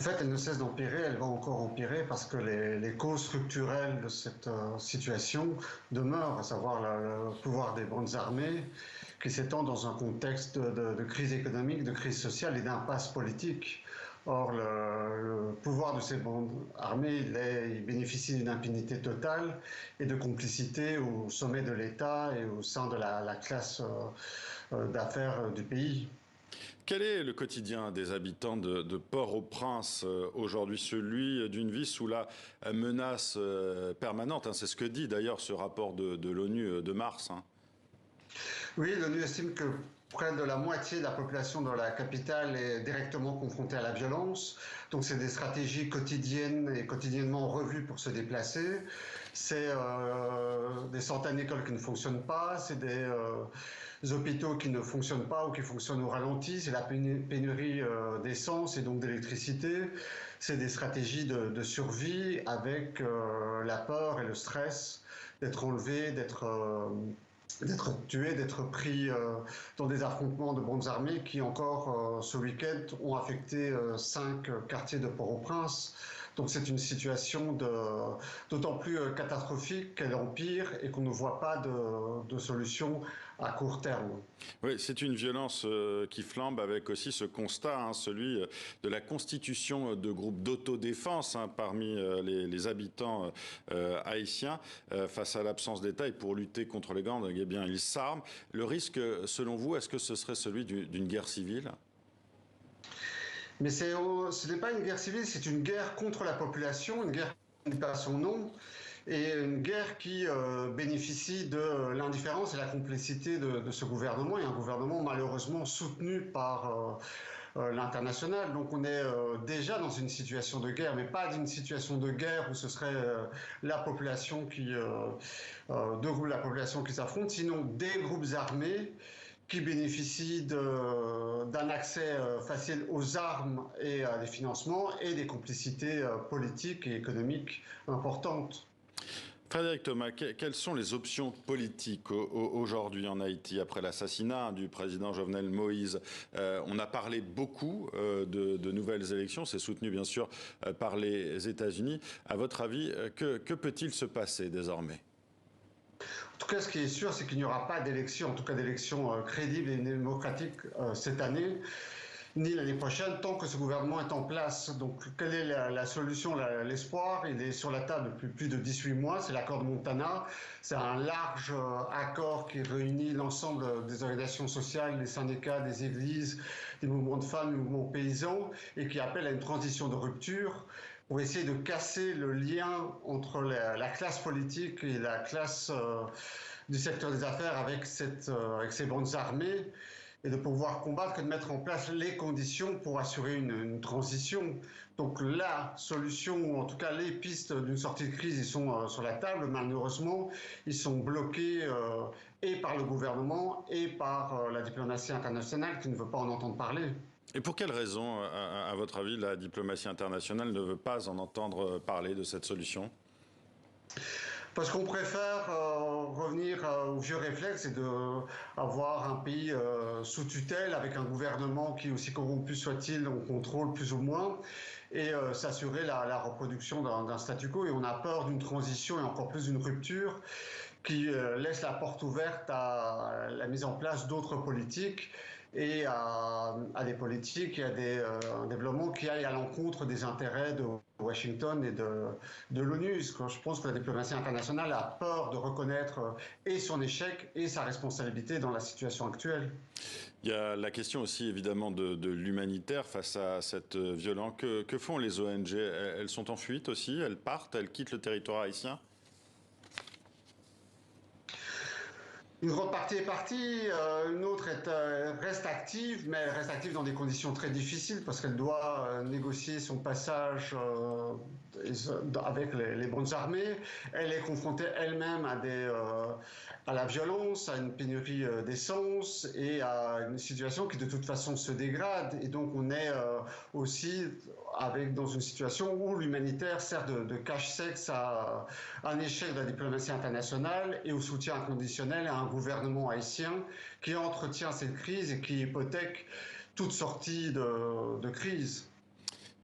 En fait, elle ne cesse d'empirer, elle va encore empirer parce que les causes structurelles de cette situation demeurent, à savoir le pouvoir des bandes armées qui s'étend dans un contexte de crise économique, de crise sociale et d'impasse politique. Or, le pouvoir de ces bandes armées, il bénéficie d'une impunité totale et de complicité au sommet de l'État et au sein de la classe d'affaires du pays. Quel est le quotidien des habitants de Port-au-Prince aujourd'hui, celui d'une vie sous la menace permanente, hein? C'est ce que dit d'ailleurs ce rapport de l'ONU de mars, hein. Oui, l'ONU estime que près de la moitié de la population de la capitale est directement confrontée à la violence. Donc c'est des stratégies quotidiennes et quotidiennement revues pour se déplacer. C'est des centaines d'écoles qui ne fonctionnent pas. C'est des hôpitaux qui ne fonctionnent pas ou qui fonctionnent au ralenti. C'est la pénurie d'essence et donc d'électricité. C'est des stratégies de survie avec la peur et le stress d'être enlevé, d'être tué, d'être pris dans des affrontements de bandes armées qui encore ce week-end ont affecté 5 quartiers de Port-au-Prince. Donc c'est une situation d'autant plus catastrophique qu'elle empire et qu'on ne voit pas de solution à court terme. Oui, c'est une violence qui flambe avec aussi ce constat, hein, celui de la constitution de groupes d'autodéfense, hein, parmi les habitants haïtiens face à l'absence d'État et pour lutter contre les gangs, eh bien, ils s'arment. Le risque, selon vous, est-ce que ce serait celui d'une guerre civile? Mais ce n'est pas une guerre civile, c'est une guerre contre la population, une guerre qui n'est pas son nom, et une guerre qui bénéficie de l'indifférence et la complicité de ce gouvernement, et un gouvernement malheureusement soutenu par l'international. Donc on est déjà dans une situation de guerre, mais pas d'une situation de guerre où ce serait la population deux groupes de la population qui s'affrontent, sinon des groupes armés qui bénéficient d'un accès facile aux armes et à des financements et des complicités politiques et économiques importantes. Frédéric Thomas, quelles sont les options politiques aujourd'hui en Haïti après l'assassinat du président Jovenel Moïse? On a parlé beaucoup de nouvelles élections, c'est soutenu bien sûr par les États-Unis. À votre avis, que peut-il se passer désormais? En tout cas, ce qui est sûr, c'est qu'il n'y aura pas d'élection, en tout cas d'élection crédible et démocratique cette année, ni l'année prochaine, tant que ce gouvernement est en place. Donc, quelle est la solution, l'espoir? Il est sur la table depuis plus de 18 mois, c'est l'accord de Montana. C'est un large accord qui réunit l'ensemble des organisations sociales, les syndicats, des églises, des mouvements de femmes, des mouvements paysans, et qui appelle à une transition de rupture pour essayer de casser le lien entre la classe politique et la classe du secteur des affaires avec ces bandes armées et de pouvoir combattre et de mettre en place les conditions pour assurer une transition. Donc la solution, ou en tout cas les pistes d'une sortie de crise, ils sont sur la table. Malheureusement, ils sont bloqués et par le gouvernement et par la diplomatie internationale qui ne veut pas en entendre parler. Et pour quelles raisons, à votre avis, la diplomatie internationale ne veut pas en entendre parler de cette solution? Parce qu'on préfère revenir au vieux réflexe et avoir un pays sous tutelle avec un gouvernement qui, aussi corrompu soit-il, on contrôle plus ou moins, et s'assurer la reproduction d'un statu quo. Et on a peur d'une transition et encore plus d'une rupture qui laisse la porte ouverte à la mise en place d'autres politiques et à des politiques et à un développement qui aille à l'encontre des intérêts de Washington et de l'ONU. Je pense que la diplomatie internationale a peur de reconnaître et son échec et sa responsabilité dans la situation actuelle. Il y a la question aussi évidemment de l'humanitaire face à cette violence. Que font les ONG? Elles sont en fuite aussi, elles partent, elles quittent le territoire haïtien? Une grande partie est partie, une autre reste active, mais elle reste active dans des conditions très difficiles parce qu'elle doit négocier son passage avec les bandes armées. Elle est confrontée elle-même à la violence, à une pénurie d'essence et à une situation qui de toute façon se dégrade. Et donc on est aussi dans une situation où l'humanitaire sert de cache-sexe à un échec de la diplomatie internationale et au soutien inconditionnel à un gouvernement haïtien qui entretient cette crise et qui hypothèque toute sortie de crise.